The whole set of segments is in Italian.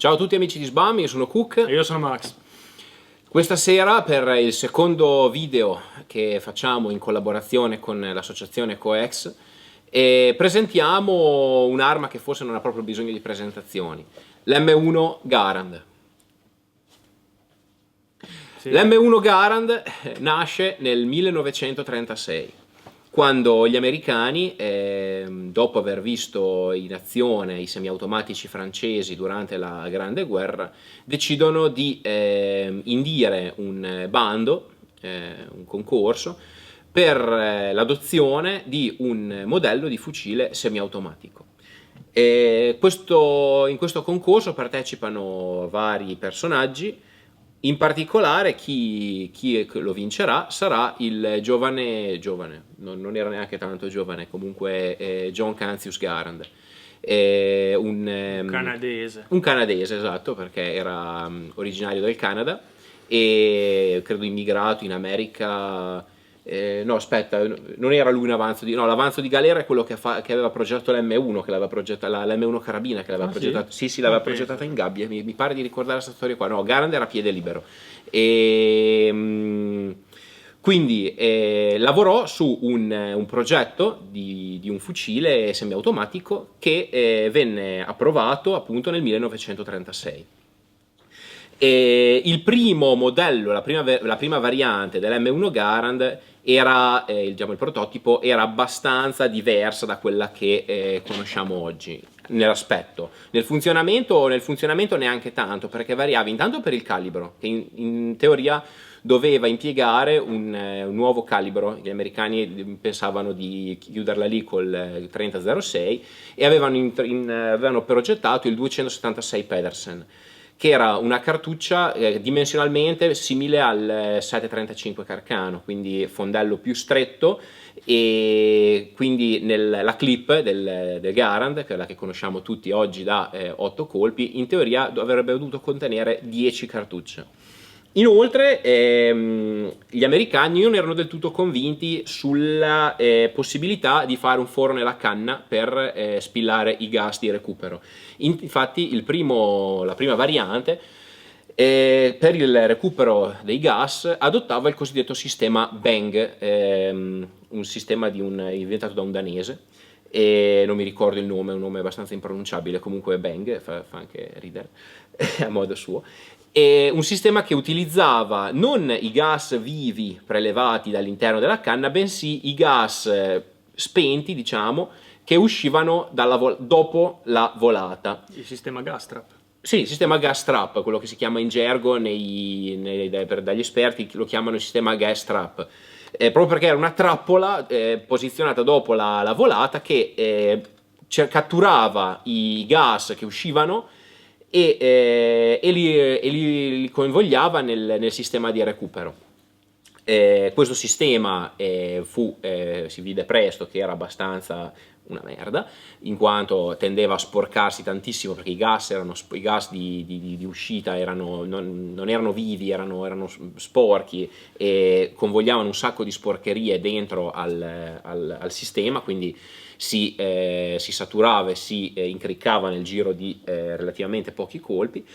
Ciao a tutti amici di SBAM, io sono Cook. E io sono Max. Questa sera, per il secondo video che facciamo in collaborazione con l'associazione Coex, presentiamo un'arma che forse non ha proprio bisogno di presentazioni, l'M1 Garand. Sì. L'M1 Garand nasce nel 1936, quando gli americani, dopo aver visto in azione i semiautomatici francesi durante la Grande Guerra, decidono di indire un bando, un concorso, per l'adozione di un modello di fucile semiautomatico. In questo concorso partecipano vari personaggi. In particolare chi lo vincerà sarà il giovane, non era neanche tanto giovane, comunque John Cancius Garand, un canadese, esatto, perché era originario del Canada e credo immigrato in America. No, aspetta, non era lui un avanzo di... No, l'avanzo di galera è quello che aveva progettato l'M1, che l'aveva progettata, l'M1 carabina che l'aveva progettata. Sì, l'aveva progettata in gabbia, mi pare di ricordare questa storia qua. No, Garand era a piede libero. Quindi lavorò su un progetto di un fucile semiautomatico che venne approvato appunto nel 1936. Il primo modello, la prima variante dell'M1 Garand era, diciamo, il prototipo era abbastanza diversa da quella che conosciamo oggi nell'aspetto. Nel funzionamento neanche tanto, perché variava intanto per il calibro, che in teoria doveva impiegare un nuovo calibro. Gli americani pensavano di chiuderla lì col 3006 e avevano progettato il 276 Pedersen, che era una cartuccia dimensionalmente simile al 735 Carcano, quindi fondello più stretto, e quindi la clip del Garand, che è la che conosciamo tutti oggi da 8 colpi, in teoria avrebbe dovuto contenere 10 cartucce. Inoltre gli americani non erano del tutto convinti sulla possibilità di fare un foro nella canna per spillare i gas di recupero. Infatti la prima variante per il recupero dei gas adottava il cosiddetto sistema Bang, un sistema inventato da un danese, e non mi ricordo il nome, è un nome abbastanza impronunciabile, comunque Bang, fa anche ridere a modo suo. È un sistema che utilizzava non i gas vivi prelevati dall'interno della canna, bensì i gas spenti, diciamo, che uscivano dopo la volata. Il sistema gas trap. Sì, il sistema gas trap, quello che si chiama in gergo dagli esperti, lo chiamano il sistema gas trap. Proprio perché era una trappola posizionata dopo la volata che catturava i gas che uscivano e li convogliava nel sistema di recupero. Questo sistema si vide presto che era abbastanza una merda, in quanto tendeva a sporcarsi tantissimo, perché i gas di uscita non erano vivi, erano sporchi e convogliavano un sacco di sporcherie dentro al sistema, quindi si saturava e si incriccava nel giro di relativamente pochi colpi.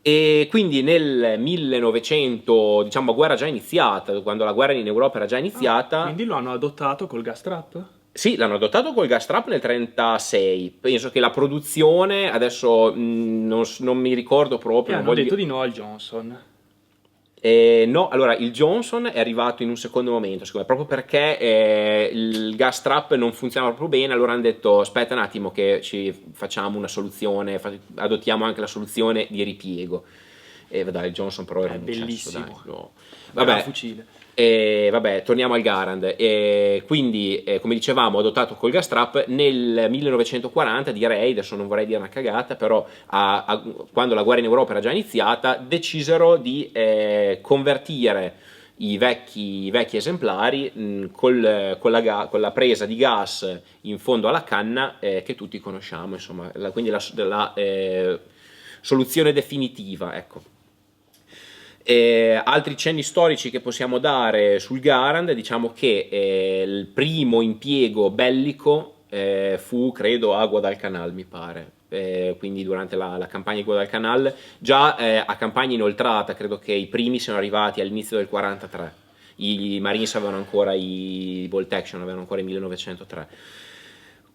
E quindi nel 1900, diciamo, guerra già iniziata, quando la guerra in Europa era già iniziata. Quindi lo hanno adottato col gas trap? Sì, l'hanno adottato col gas trap nel 1936. Penso che la produzione, adesso non mi ricordo proprio. Hanno detto di no al Johnson. No, allora il Johnson è arrivato in un secondo momento, secondo me, proprio perché il gas trap non funzionava proprio bene. Allora hanno detto aspetta un attimo che ci facciamo una soluzione, adottiamo anche la soluzione di ripiego. E dai, il Johnson però era un bellissimo, eccesso, dai, no. Vabbè, fucile. Vabbè, torniamo al Garand. Quindi, come dicevamo, adottato col gas trap nel 1940, direi, adesso non vorrei dire una cagata, però quando la guerra in Europa era già iniziata, decisero di convertire i vecchi esemplari con la presa di gas in fondo alla canna che tutti conosciamo, insomma, quindi la soluzione definitiva, ecco. Altri cenni storici che possiamo dare sul Garand, diciamo che il primo impiego bellico fu, credo, a Guadalcanal, mi pare, quindi durante la campagna di Guadalcanal, già a campagna inoltrata, credo che i primi siano arrivati all'inizio del 43. I Marines avevano ancora i bolt action, avevano ancora il 1903.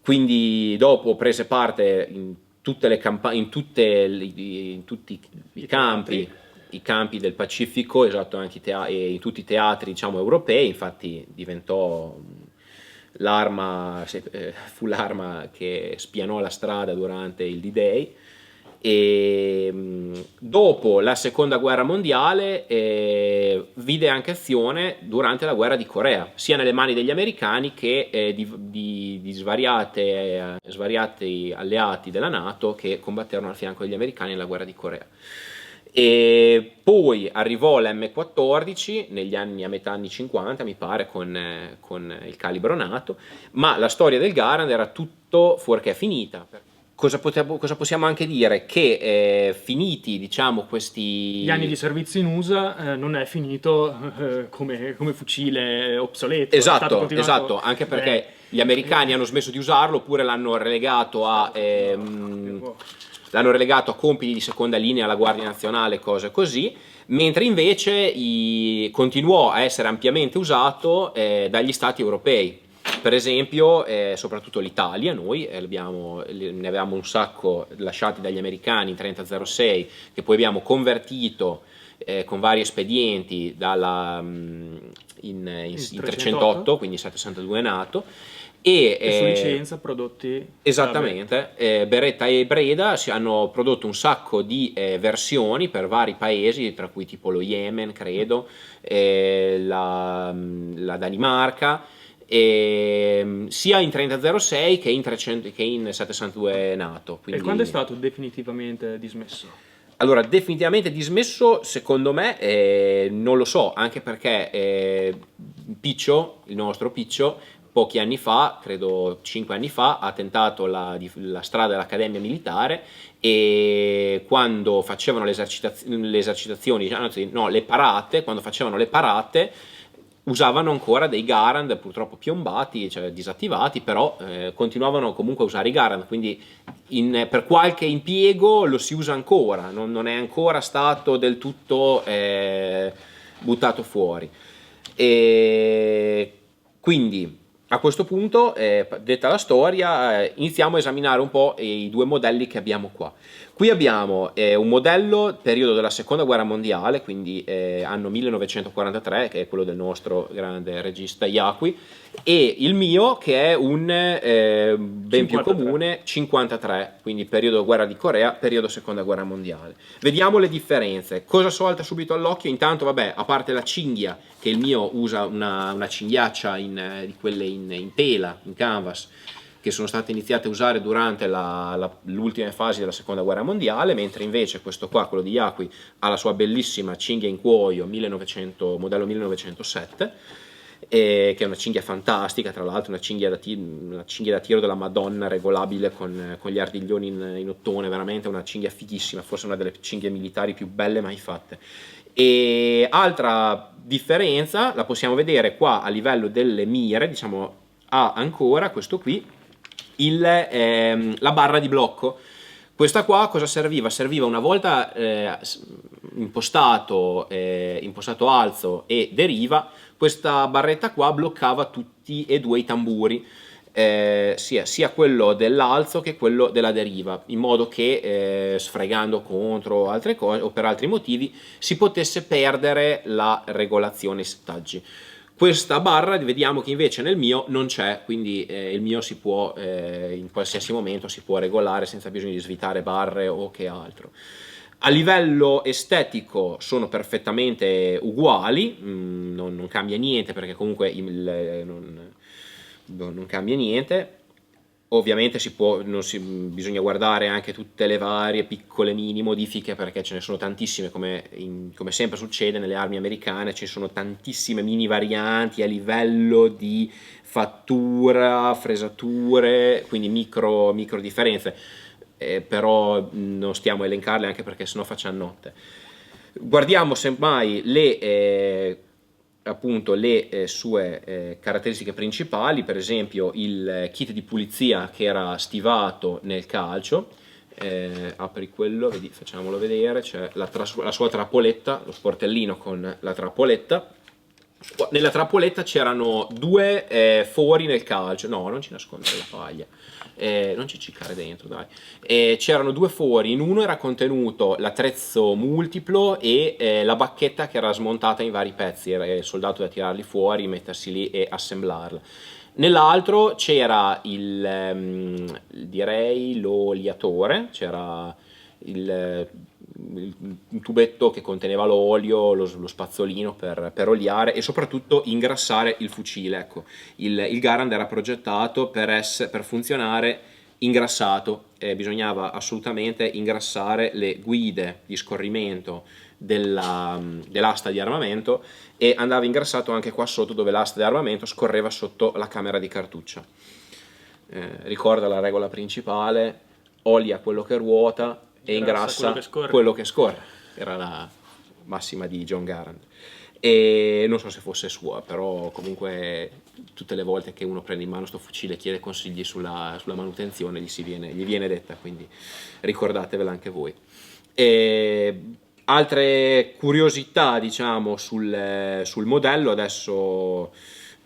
Quindi dopo prese parte in tutte le campagne, in tutti i campi del Pacifico, esatto, anche e in tutti i teatri, diciamo, europei. Infatti diventò fu l'arma che spianò la strada durante il D-Day. E dopo la seconda guerra mondiale vide anche azione durante la guerra di Corea, sia nelle mani degli americani che di svariati alleati della NATO che combatterono al fianco degli americani nella guerra di Corea. E poi arrivò l'M14 negli anni, a metà anni 50 mi pare, con il calibro NATO, ma la storia del Garand era tutto fuorché finita. Cosa possiamo anche dire? Che finiti, diciamo, questi... Gli anni di servizio in USA non è finito come fucile obsoleto. È stato Esatto, continuato- esatto, anche perché gli americani hanno smesso di usarlo oppure l'hanno relegato a compiti di seconda linea alla Guardia Nazionale, cose così, mentre invece continuò a essere ampiamente usato dagli stati europei. Per esempio, soprattutto l'Italia, noi ne avevamo un sacco lasciati dagli americani in 3006 che poi abbiamo convertito con vari espedienti in 308, quindi 762 NATO. E su licenza prodotti Esattamente, Beretta e Breda hanno prodotto un sacco di versioni per vari paesi, tra cui tipo lo Yemen, credo, la Danimarca, sia in 3006 che in 762 NATO. E quando è stato definitivamente dismesso? Allora, definitivamente dismesso, secondo me, non lo so, anche perché Piccio, il nostro Piccio, pochi anni fa, credo 5 anni fa, ha tentato la strada dell'Accademia Militare, e quando facevano le esercitazioni, anzi no, le parate, quando facevano le parate usavano ancora dei Garand, purtroppo piombati, cioè disattivati, però continuavano comunque a usare i Garand, quindi per qualche impiego lo si usa ancora, non è ancora stato del tutto buttato fuori. E quindi a questo punto, detta la storia, iniziamo a esaminare un po' i due modelli che abbiamo qua. Qui abbiamo un modello periodo della seconda guerra mondiale, quindi anno 1943, che è quello del nostro grande regista Iaqui, e il mio che è un ben 53. più comune 53, quindi periodo guerra di Corea, periodo seconda guerra mondiale. Vediamo le differenze. Cosa salta subito all'occhio? Intanto, vabbè, a parte la cinghia, che il mio usa una cinghiaccia di quelle in tela, in canvas, che sono state iniziate a usare durante l'ultima fase della seconda guerra mondiale, mentre invece questo qua, quello di Iaqui, ha la sua bellissima cinghia in cuoio modello 1907, che è una cinghia fantastica, tra l'altro una cinghia da tiro della Madonna regolabile con gli ardiglioni in ottone, veramente una cinghia fighissima, forse una delle cinghie militari più belle mai fatte. E altra differenza la possiamo vedere qua a livello delle mire, diciamo, ha ancora questo qui la barra di blocco. Questa qua cosa serviva? Serviva una volta impostato alzo e deriva, questa barretta qua bloccava tutti e due i tamburi, sia quello dell'alzo che quello della deriva, in modo che sfregando contro altre cose o per altri motivi si potesse perdere la regolazione settaggi. Questa barra vediamo che invece nel mio non c'è, quindi il mio si può in qualsiasi momento si può regolare senza bisogno di svitare barre o che altro. A livello estetico sono perfettamente uguali, non cambia niente, perché comunque non cambia niente. Ovviamente bisogna guardare anche tutte le varie piccole mini modifiche, perché ce ne sono tantissime, come sempre succede nelle armi americane, ci sono tantissime mini varianti a livello di fattura, fresature, quindi micro differenze, però non stiamo a elencarle, anche perché sennò facciamo notte. Guardiamo semmai le sue caratteristiche principali, per esempio il kit di pulizia che era stivato nel calcio. apri quello, vedi, facciamolo vedere, c'è la sua trappoletta, lo sportellino con la trappoletta. Nella trappoletta c'erano due fori nel calcio, no, non ci nascondere la paglia, non ci ciccare dentro, dai. C'erano due fori, in uno era contenuto l'attrezzo multiplo e la bacchetta che era smontata in vari pezzi, era il soldato da tirarli fuori, mettersi lì e assemblarla. Nell'altro c'era direi l'oliatore, c'era un tubetto che conteneva l'olio, lo spazzolino per oliare e soprattutto ingrassare il fucile. Ecco, il Garand era progettato per funzionare ingrassato, bisognava assolutamente ingrassare le guide di scorrimento dell'asta di armamento e andava ingrassato anche qua sotto dove l'asta di armamento scorreva sotto la camera di cartuccia. Ricorda la regola principale: olia quello che ruota e ingrassa quello che scorre. Era la massima di John Garand. E non so se fosse sua, però comunque tutte le volte che uno prende in mano sto fucile e chiede consigli sulla manutenzione gli viene detta, quindi ricordatevela anche voi. Altre curiosità, diciamo, sul modello adesso.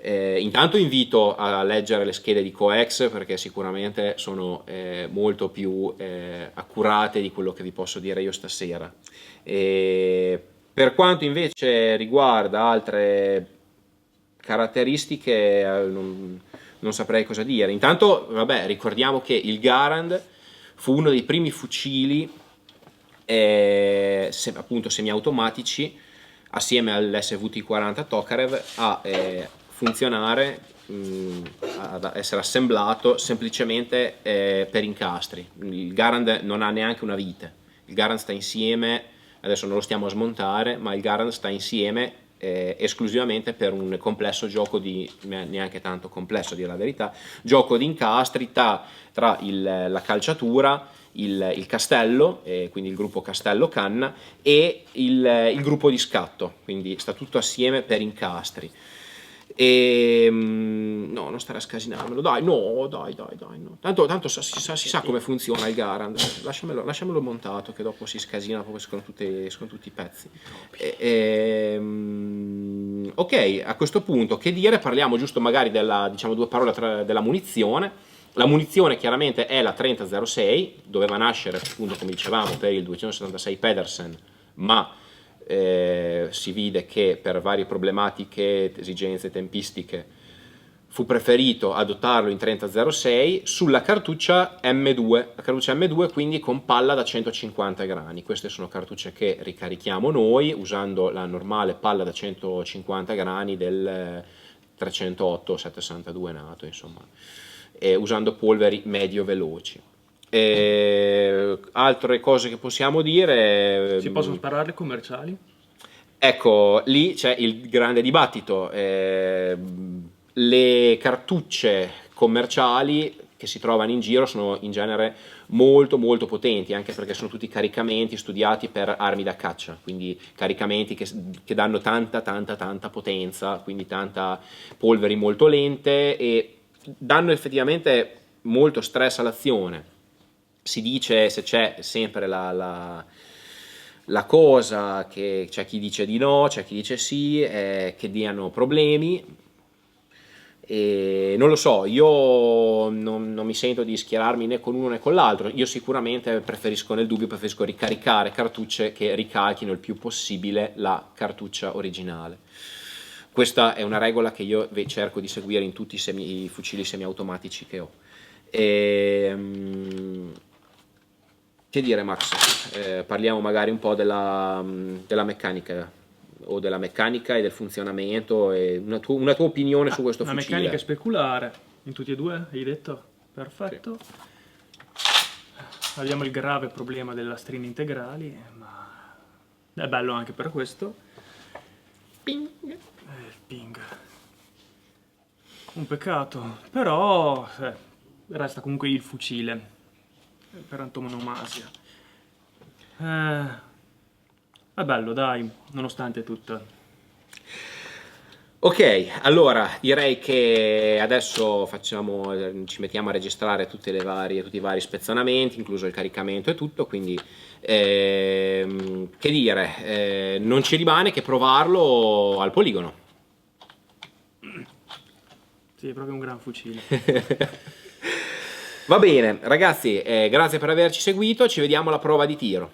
Intanto invito a leggere le schede di Coex perché sicuramente sono molto più accurate di quello che vi posso dire io stasera. Per quanto invece riguarda altre caratteristiche, non saprei cosa dire. Intanto, vabbè, ricordiamo che il Garand fu uno dei primi fucili appunto semiautomatici assieme all'SVT-40 Tokarev a funzionare, ad essere assemblato semplicemente per incastri. Il Garand non ha neanche una vite, il Garand sta insieme, adesso non lo stiamo a smontare, ma il Garand sta insieme esclusivamente per un complesso gioco neanche tanto complesso a dire la verità, gioco di incastri tra la calciatura, il castello, quindi il gruppo castello-canna, e il gruppo di scatto, quindi sta tutto assieme per incastri. No, non stare a scasinarmelo, dai, no. Tanto si sa come funziona il Garand, lasciamelo montato che dopo si scasina, poi escono tutti i pezzi. Ok, a questo punto che dire, parliamo giusto magari diciamo due parole della munizione. La munizione chiaramente è la 3006, doveva nascere appunto come dicevamo per il 276 Pedersen, ma si vide che per varie problematiche, esigenze tempistiche fu preferito adottarlo in 3006 sulla cartuccia M2, la cartuccia M2 quindi con palla da 150 grani. Queste sono cartucce che ricarichiamo noi usando la normale palla da 150 grani del 308 762 NATO, insomma, usando polveri medio veloci. Altre cose che possiamo dire, si possono sparare commerciali? Ecco, lì c'è il grande dibattito. Le cartucce commerciali che si trovano in giro sono in genere molto molto potenti, anche perché sono tutti caricamenti studiati per armi da caccia, quindi caricamenti che danno tanta potenza, quindi tanta polveri molto lente e danno effettivamente molto stress all'azione. Si dice, se c'è sempre la cosa, che c'è chi dice di no, c'è chi dice sì, che diano problemi. E non lo so, io non mi sento di schierarmi né con uno né con l'altro. Io sicuramente preferisco ricaricare cartucce che ricalchino il più possibile la cartuccia originale. Questa è una regola che io cerco di seguire in tutti i fucili semiautomatici che ho. Che dire, Max? Parliamo magari un po' della meccanica o della meccanica e del funzionamento e una tua opinione su questo fucile. La meccanica è speculare in tutti e due, hai detto? Perfetto. Sì. Abbiamo il grave problema delle lastrine integrali, ma è bello anche per questo. Ping. Ping. Un peccato, però resta comunque il fucile per antonomasia. È bello, dai, nonostante tutto. Ok, allora direi che adesso ci mettiamo a registrare tutti i vari spezzonamenti, incluso il caricamento e tutto, quindi che dire, non ci rimane che provarlo al poligono. Sì, è proprio un gran fucile. Va bene, ragazzi, grazie per averci seguito, ci vediamo alla prova di tiro.